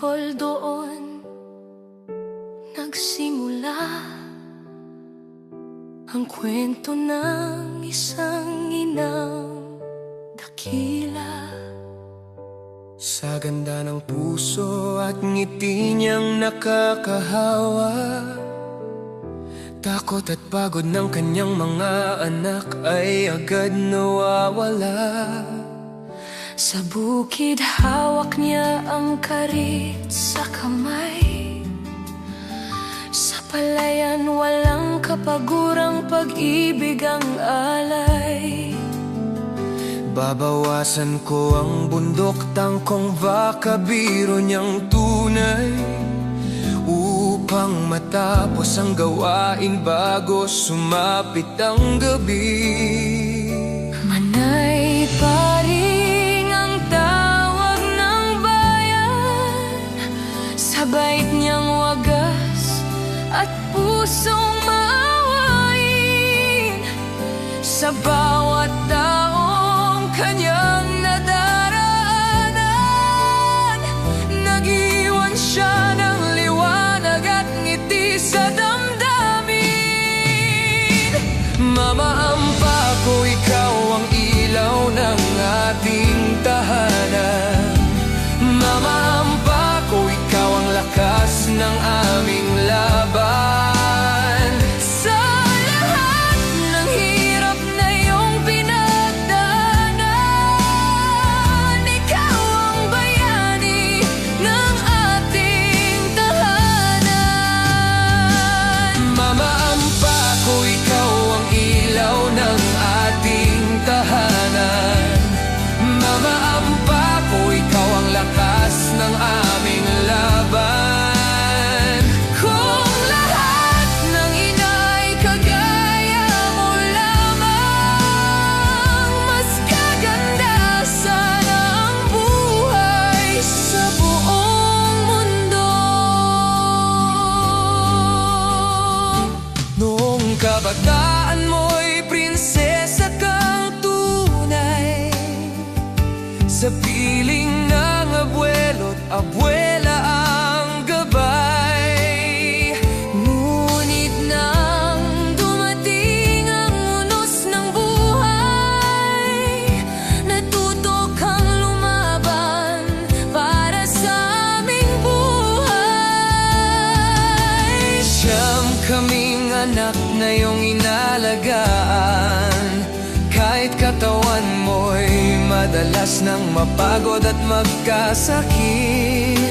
Bicol doon nagsimula ang kwento ng isang inang dakila. Sa ganda ng puso at ngiti niyang nakakahawa, takot at pagod ng kanyang mga anak ay agad nawawala. Sa bukid hawak niya ang karit sa kamay. Sa palayan walang kapagurang pag-ibig ang alay. Babawasan ko ang bundok, tangkong baka biro niyang tunay, upang matapos ang gawain bago sumapit ang gabi. Manay paring ang tawag ng bayan, sa bait niyang wagas at pusong maawain. Sa bawat taong kanyang nadaraanan, nag-iwan siya ng liwanag at ngiti sa damdamin. Mama Ampa ko, ikaw ang ilaw ng ating tahanan. Mama Ampa ko, ikaw ang lakas ng aming laban. Sa lahat ng hirap na iyong pinagdaanan, ikaw ang bayani ng ating tahanan. Mama Ampa ko, ikaw ang ilaw ng ating tahanan. Mama Ampa ko, ikaw ang lakas ng aming laban. Kung lahat ng ina ay kagaya mo lamang, mas gaganda sana ang buhay sa buong mundo. Noong kabataan mo'y prinsesa kang tunay, sa piling ng abuelo't abuela ang gabay. Ngunit nang dumating ang unos ng buhay, natuto kang lumaban para sa aming buhay. Siyam kaming anak na iyong inalagaan, kahit katawan mo'y madalas nang mapagod at magkasakit.